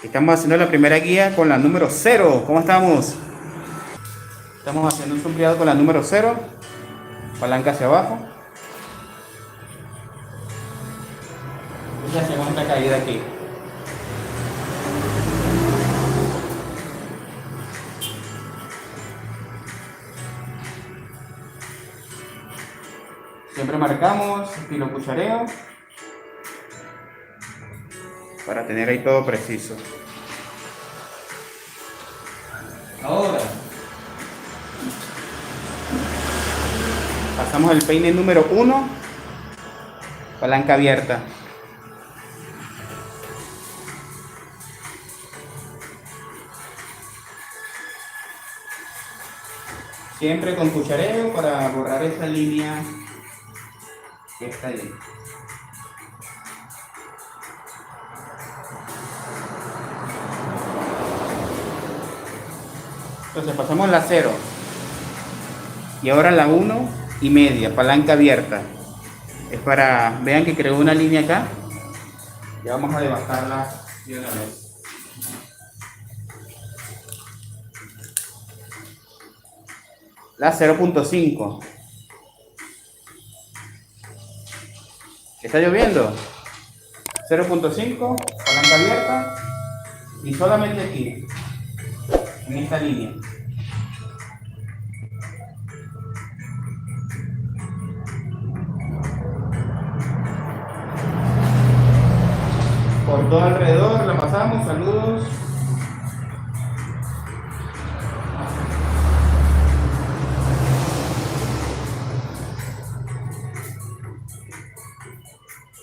Estamos haciendo la primera guía con la número 0. ¿Cómo estamos? Estamos haciendo un sombreado con la número 0. Palanca hacia abajo. Y hacemos esta caída aquí. Siempre marcamos estilo cuchareo para tener ahí todo preciso. Ahora pasamos el peine número 1, palanca abierta. Siempre con cuchareo para borrar esa línea que está ahí. Entonces pasamos la 0 y ahora la 1,5, palanca abierta. Es para, vean que creó una línea acá. Ya vamos a levantarla de una vez. La 0.5. ¿Está lloviendo? 0.5, palanca abierta y solamente aquí, en esta línea. Por todo alrededor la pasamos, saludos.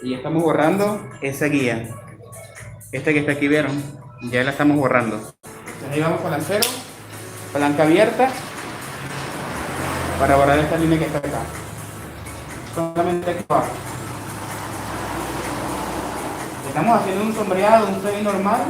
Y estamos borrando esa guía. Esta que está aquí, ¿vieron? Ya la estamos borrando. Entonces ahí vamos con la 0, palanca abierta, para borrar esta línea que está acá. Solamente aquí abajo. Estamos haciendo un sombreado, un fade normal.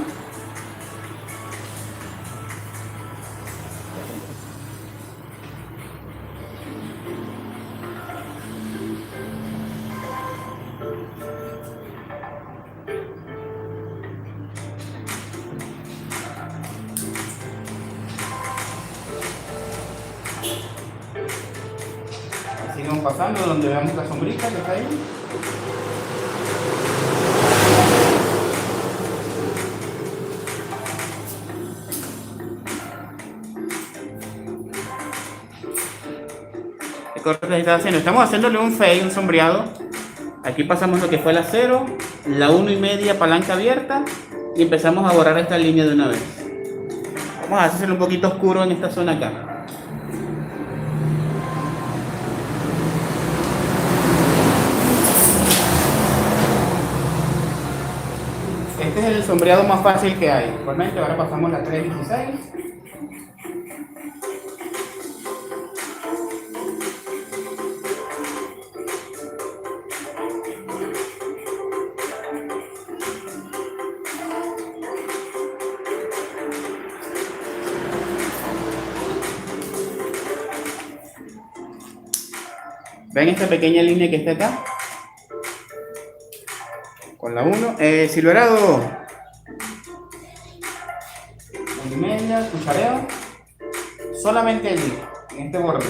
Así vamos pasando donde veamos la sombrita que está ahí. ¿Qué corte está haciendo? Estamos haciéndole un fade, un sombreado. Aquí pasamos lo que fue la 0, la 1,5, palanca abierta, y empezamos a borrar esta línea de una vez. Vamos a hacerlo un poquito oscuro en esta zona acá. Este es el sombreado más fácil que hay. Igualmente ahora pasamos la 3.16. ¿Ven esta pequeña línea que está acá? Con la 1, silverado. 1,5, cuchareo. Solamente allí, en este borde.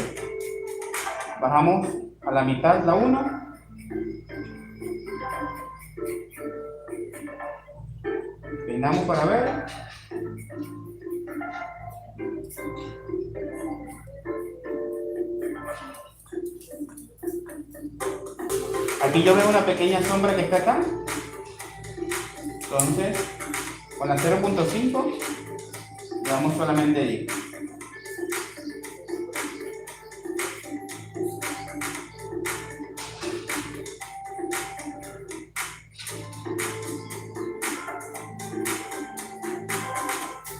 Bajamos a la mitad la 1. Peinamos para ver. Aquí yo veo una pequeña sombra que está acá. Entonces, con la 0.5, vamos solamente allí.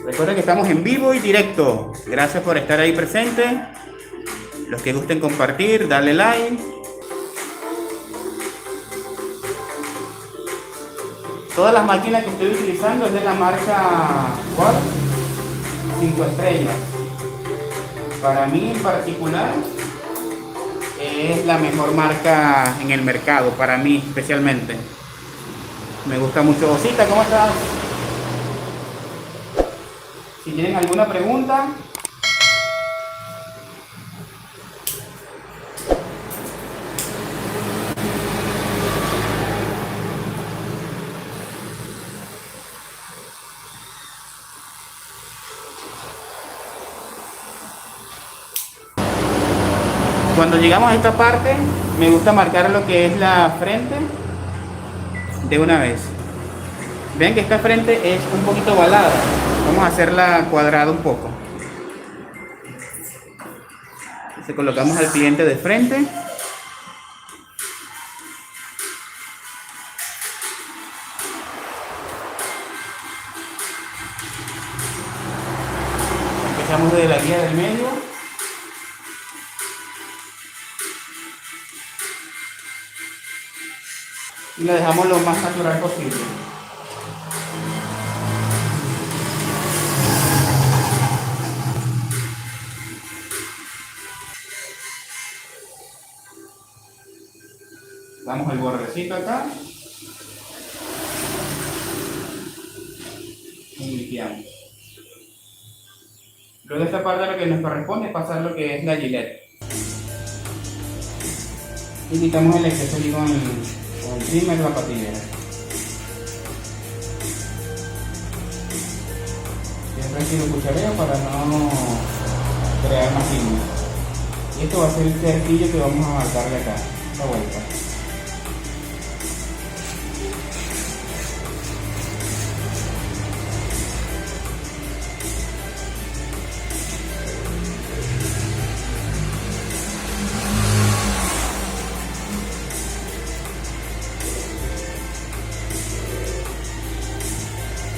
Recuerden que estamos en vivo y directo. Gracias por estar ahí presente. Los que gusten compartir, darle like. Todas las máquinas que estoy utilizando es de la marca Quad 5 estrellas. Para mí en particular es la mejor marca en el mercado, para mí especialmente. Me gusta mucho. Osita, ¿cómo estás? Si tienen alguna pregunta. Cuando llegamos a esta parte, me gusta marcar lo que es la frente de una vez. Ven que esta frente es un poquito ovalada. Vamos a hacerla cuadrada un poco. Entonces colocamos al cliente de frente. Empezamos desde la guía del medio. Y la dejamos lo más natural posible. Damos el bordecito acá y limpiamos. Luego de esta parte lo que nos corresponde es pasar lo que es la Gillette. Y quitamos el exceso aquí con el trimmer de la patillera. Siempre tiro cuchareo para no crear más líneas. Y esto va a ser el cerquillo que vamos a marcarle acá, la vuelta.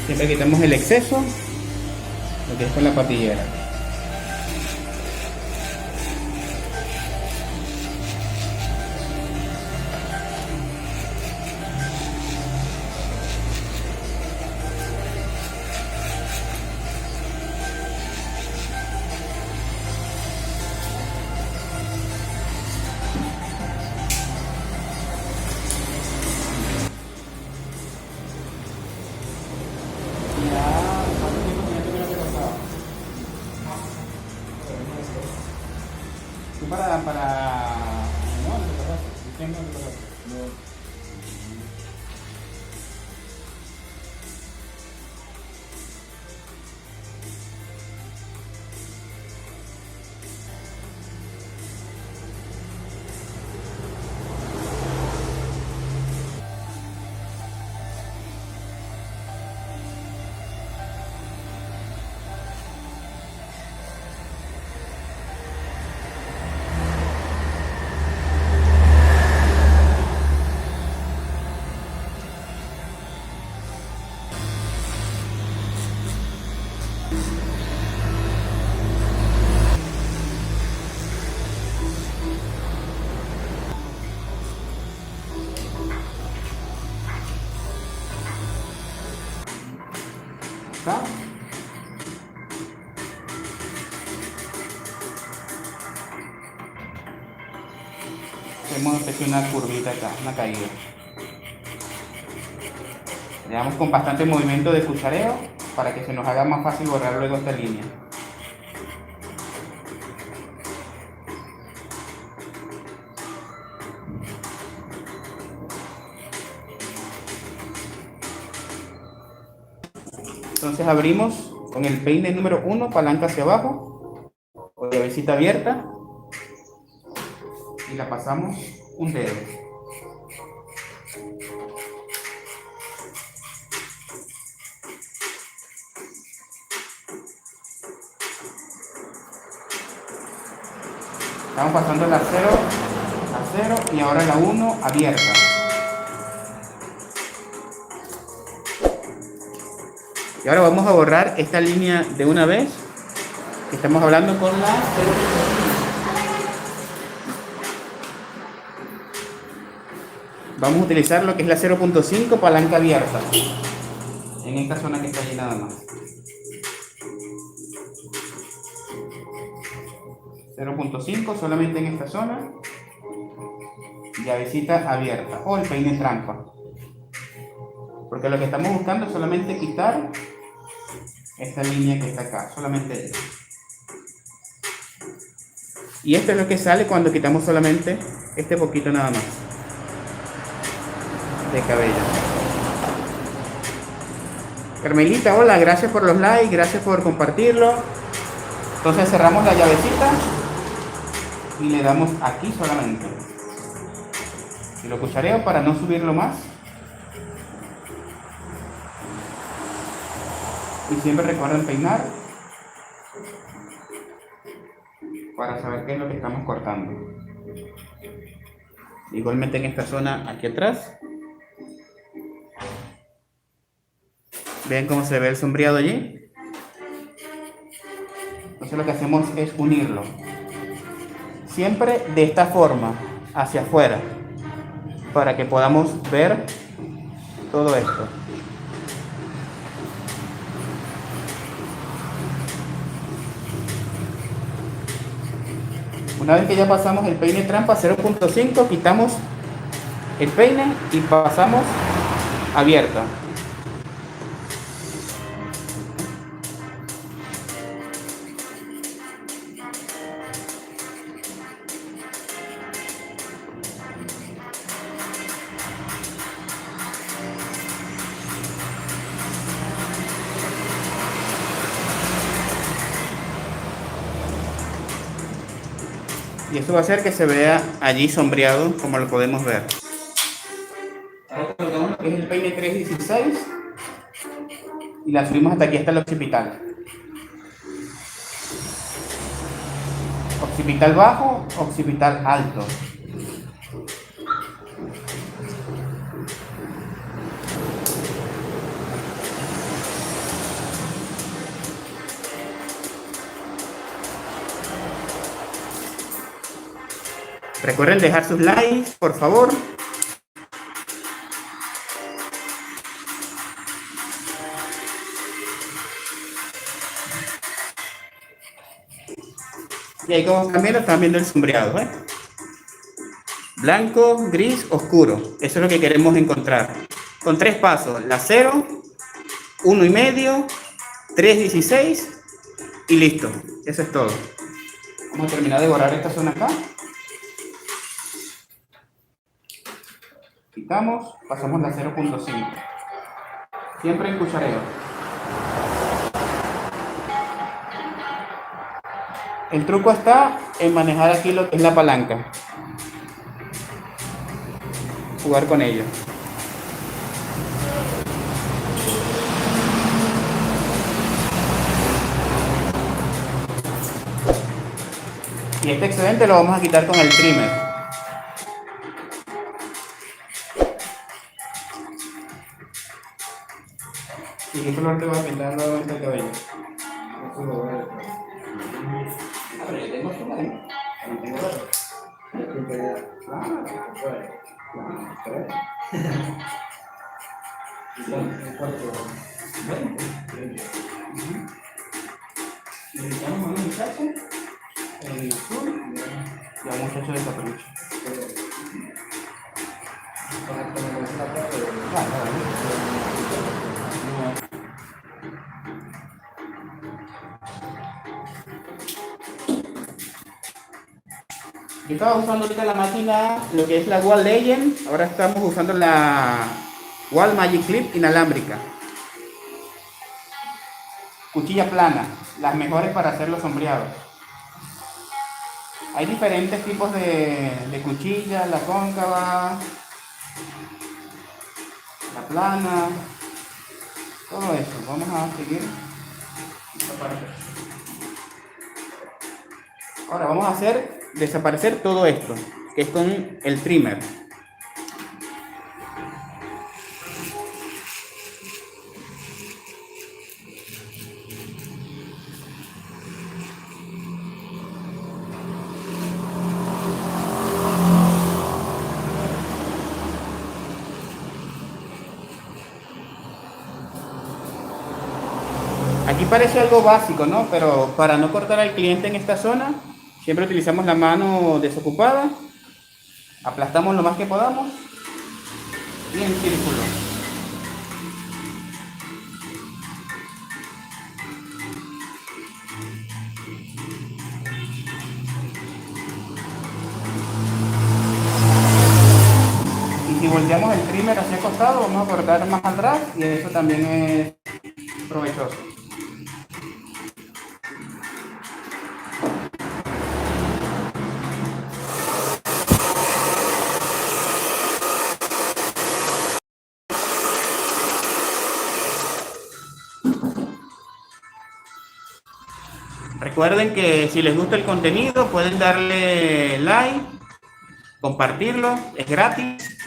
Siempre quitamos el exceso, lo que es con la patillera. ¿Está? Hemos hecho una curvita acá, una caída. Le damos con bastante movimiento de cuchareo para que se nos haga más fácil borrar luego esta línea. Entonces abrimos con el peine número 1, palanca hacia abajo, o llavecita abierta, y la pasamos un dedo. Estamos pasando la 0 a 0 y ahora la 1 abierta. Y ahora vamos a borrar esta línea de una vez. Estamos hablando con la 0.5. Vamos a utilizar lo que es la 0.5 palanca abierta. En esta zona que está allí nada más. 0.5 solamente en esta zona. Llavecita abierta o el peine trampa. Porque lo que estamos buscando es solamente quitar esta línea que está acá. Solamente ella. Y esto es lo que sale cuando quitamos solamente este poquito nada más de cabello. Carmelita, hola, gracias por los likes, gracias por compartirlo. Entonces cerramos la llavecita y le damos aquí solamente. Y lo cuchareo para no subirlo más. Y siempre recuerden peinar para saber qué es lo que estamos cortando. Igualmente en esta zona aquí atrás. Vean cómo se ve el sombreado allí. Entonces lo que hacemos es unirlo. Siempre de esta forma, hacia afuera, para que podamos ver todo esto. Una vez que ya pasamos el peine trampa 0.5, quitamos el peine y pasamos abierta. Y eso va a hacer que se vea allí sombreado, como lo podemos ver. Ahora colocamos lo que es el peine 316 y la subimos hasta aquí, hasta el occipital. Occipital bajo, occipital alto. Recuerden dejar sus likes, por favor. Y ahí como también lo están viendo el sombreado, ¿eh? Blanco, gris, oscuro. Eso es lo que queremos encontrar. Con 3 pasos. La 0, 1,5, 3,16 y listo. Eso es todo. Vamos a terminar de borrar esta zona acá. Quitamos, pasamos la 0.5. Siempre en cuchareo. El truco está en manejar aquí lo que es la palanca. Jugar con ello. Y este excedente lo vamos a quitar con el trimmer. ¿Y qué color te va a pintar nuevamente el cabello? Ah, pero yo tengo azul ahí. No tengo verde. Necesitamos un muchacho, el azul y a un muchacho de caperucho. Yo estaba usando ahorita la máquina, lo que es la Wall Legend. Ahora estamos usando la Wall Magic Clip inalámbrica. Cuchilla plana, las mejores para hacer los sombreados. Hay diferentes tipos de cuchillas, la cóncava, la plana, todo eso. Vamos a seguir esta parte. Ahora vamos a hacer desaparecer todo esto, que es con el trimmer. Aquí parece algo básico, ¿no? Pero para no cortar al cliente en esta zona, siempre utilizamos la mano desocupada, aplastamos lo más que podamos y en círculo. Y si volteamos el trimmer hacia el costado, vamos a cortar más atrás y eso también es provechoso. Recuerden que si les gusta el contenido pueden darle like, compartirlo, es gratis.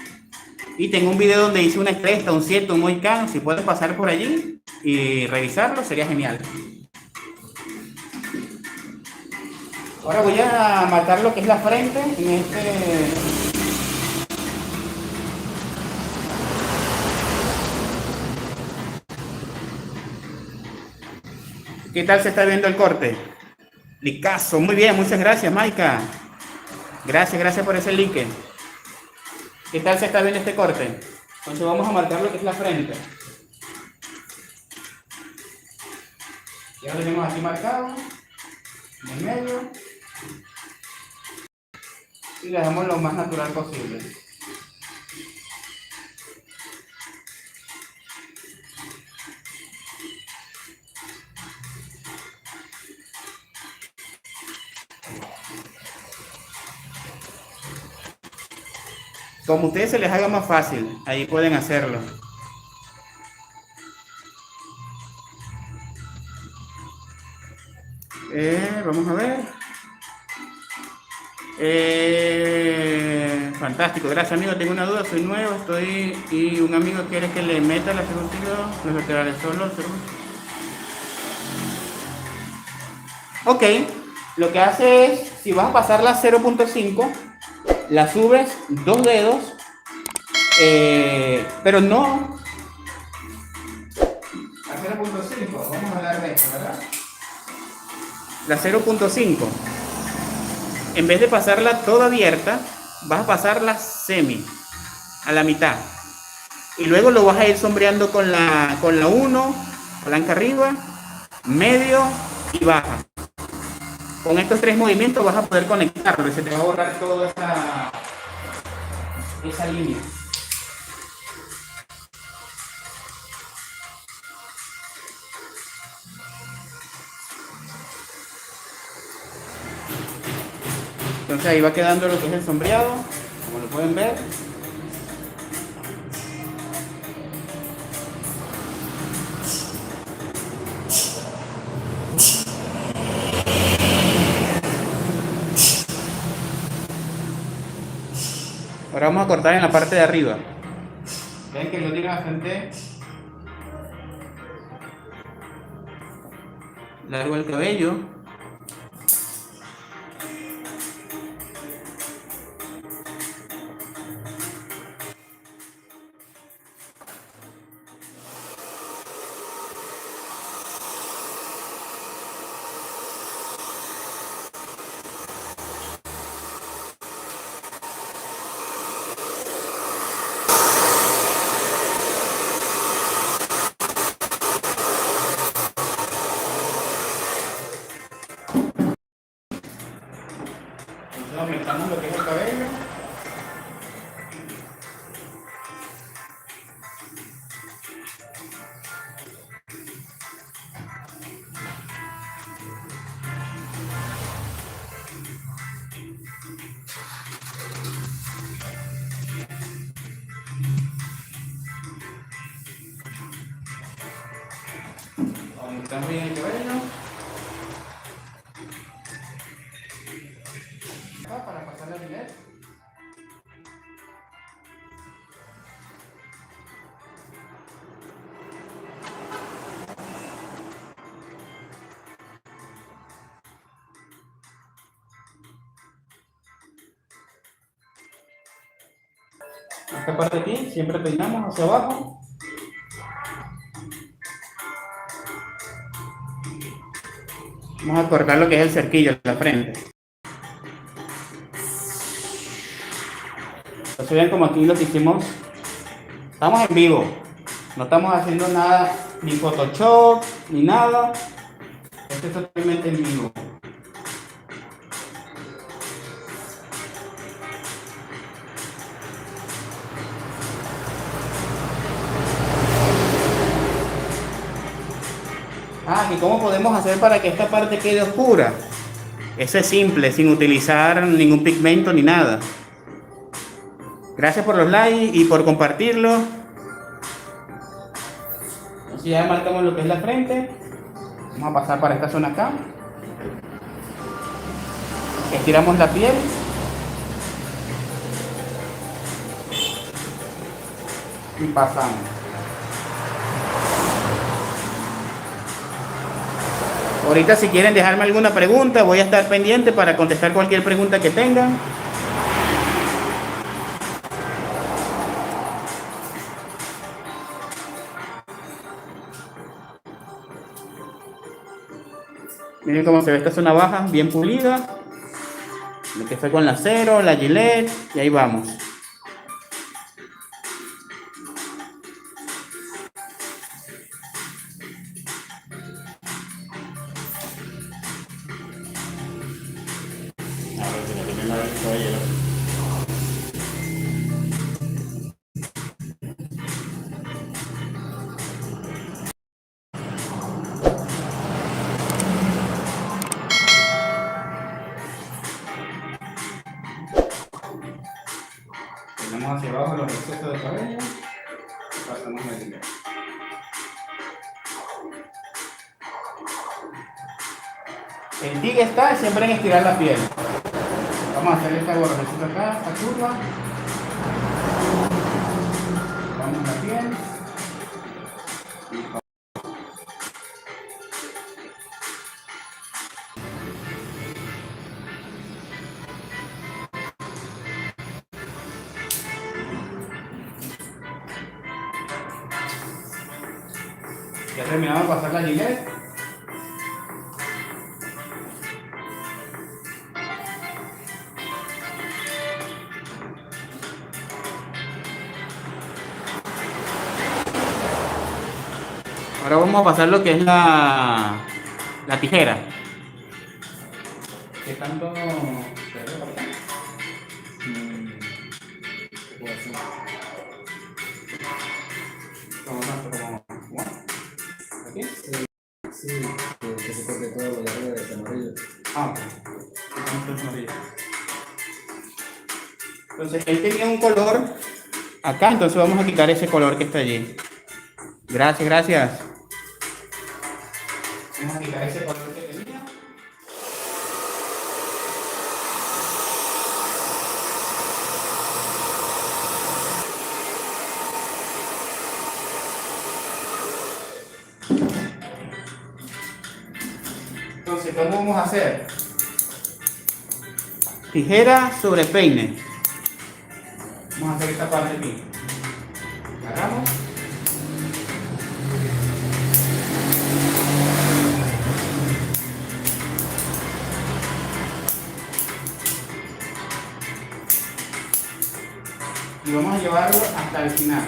Y tengo un video donde hice una cresta, un 7, un mohicano. Si pueden pasar por allí y revisarlo, sería genial. Ahora voy a marcar lo que es la frente en este... ¿Qué tal se está viendo el corte? Licazo, muy bien, muchas gracias, Maika. Gracias por ese like. ¿Qué tal se está viendo este corte? Entonces vamos a marcar lo que es la frente. Ya lo tenemos aquí marcado, en el medio. Y le dejamos lo más natural posible. Como a ustedes se les haga más fácil, ahí pueden hacerlo. Vamos a ver. Fantástico, gracias amigo. Tengo una duda, soy nuevo, y un amigo quiere que le meta la cirugía, los laterales solo. Ok, lo que hace es, si vas a pasar la 0.5, la subes 2 dedos, pero no la 0.5, vamos a hablar de esto, ¿verdad? La 0.5, en vez de pasarla toda abierta, vas a pasarla semi, a la mitad, y luego lo vas a ir sombreando con la 1, palanca arriba, medio y baja. Con estos 3 movimientos vas a poder conectarlo y se te va a borrar toda esa línea. Entonces ahí va quedando lo que es el sombreado, como lo pueden ver. Ahora vamos a cortar en la parte de arriba. Ven que lo tiene bastante largo el cabello. Entonces aumentamos lo que es el cabello. Aumentamos bien el cabello. Para pasar la gilet. Esta parte aquí siempre peinamos hacia abajo. Vamos a cortar lo que es el cerquillo en la frente. Entonces vean como aquí lo que hicimos. Estamos en vivo. No estamos haciendo nada, ni Photoshop, ni nada. Esto es totalmente en vivo. ¿Y cómo podemos hacer para que esta parte quede oscura? Eso es simple, sin utilizar ningún pigmento ni nada. Gracias por los likes y por compartirlo. Entonces ya marcamos lo que es la frente. Vamos a pasar para esta zona acá. Estiramos la piel. Y pasamos. Ahorita si quieren dejarme alguna pregunta, voy a estar pendiente para contestar cualquier pregunta que tengan. Miren cómo se ve esta zona baja, bien pulida. Lo que fue con la cero, la Gillette, y ahí vamos. Tenemos hacia abajo los excesos de cabello. Pasamos la Gillette. El tic está siempre en estirar la piel. Vamos a hacer esta bordecita acá, esta curva. Vamos a la piel. Ya terminamos de pasar la Gillette. Ahora vamos a pasar lo que es la tijera. ¿Qué tanto? ¿Aquí? Sí, que se corte todo lo de arriba de amarillo. Ok. Entonces, él tenía un color acá, entonces vamos a quitar ese color que está allí. Gracias, gracias. Vamos a quitar ese color que tenía. Entonces, ¿cómo vamos a hacer? Tijera sobre peine. Vamos a hacer esta parte aquí. Agarramos. Y vamos a llevarlo hasta el final.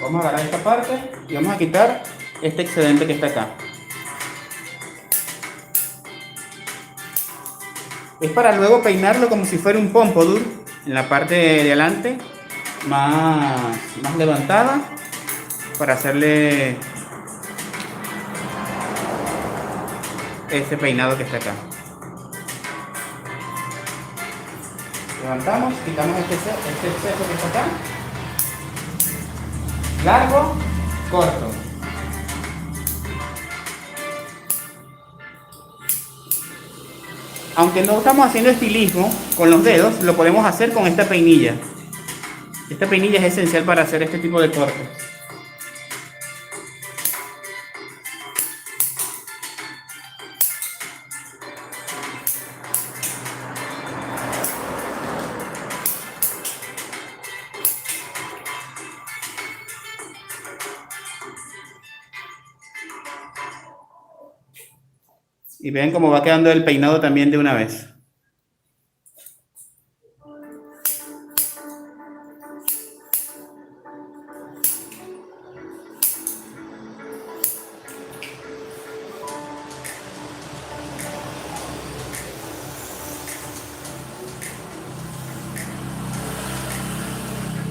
Vamos a agarrar esta parte y vamos a quitar este excedente que está acá. Es para luego peinarlo como si fuera un pompadour en la parte de adelante más levantada para hacerle ese peinado que está acá. Levantamos, quitamos este exceso que está acá. Largo, corto. Aunque no estamos haciendo estilismo con los dedos, lo podemos hacer con esta peinilla. Esta peinilla es esencial para hacer este tipo de cortes. Y vean cómo va quedando el peinado también de una vez.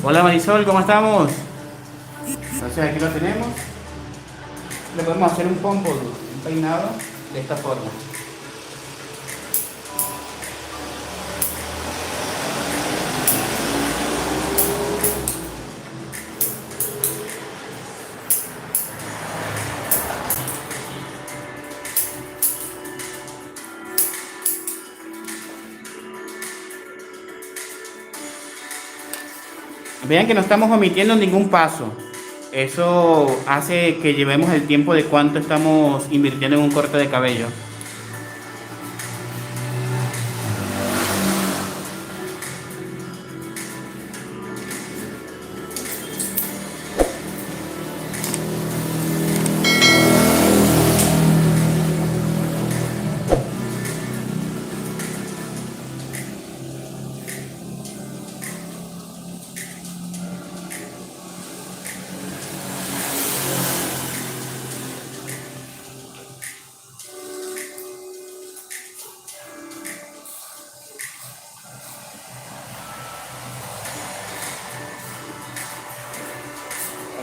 Hola Marisol, ¿cómo estamos? Entonces aquí lo tenemos. Le podemos hacer un pompadour, un peinado de esta forma. Vean que no estamos omitiendo ningún paso. Eso hace que llevemos el tiempo de cuánto estamos invirtiendo en un corte de cabello.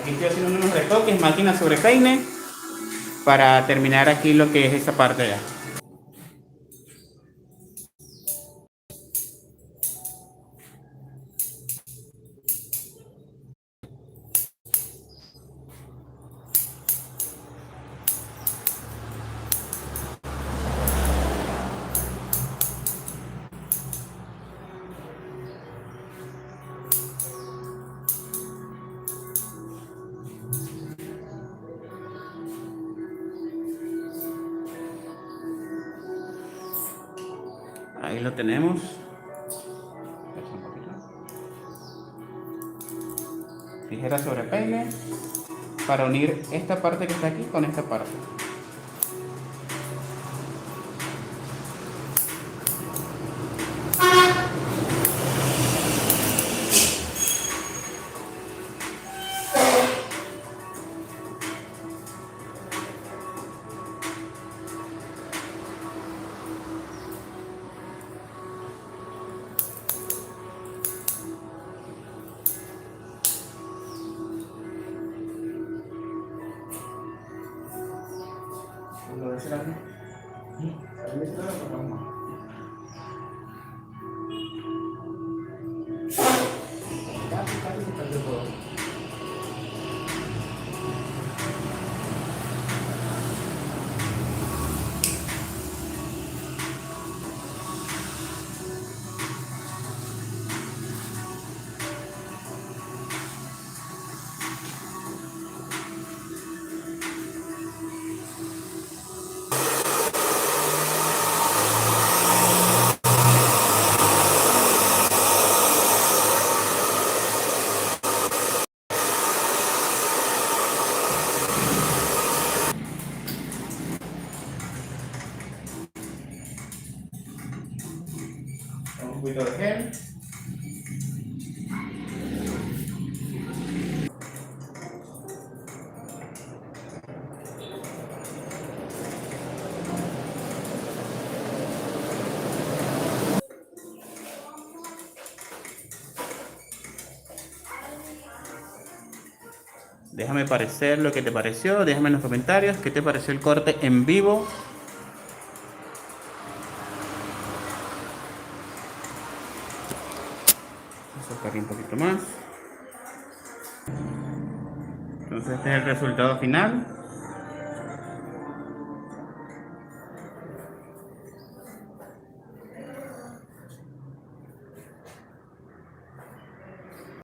Aquí estoy haciendo unos retoques, máquina sobre peine, para terminar aquí lo que es esta parte ya. Ahí lo tenemos. Tijera sobre peine para unir esta parte que está aquí con esta parte. ¿Lo ves aquí? Ahí está la forma. Casi se perdió todo. Un poquito de gel. Déjame parecer lo que te pareció, déjame en los comentarios qué te pareció el corte en vivo. Voy a sacar un poquito más. Entonces este es el resultado final.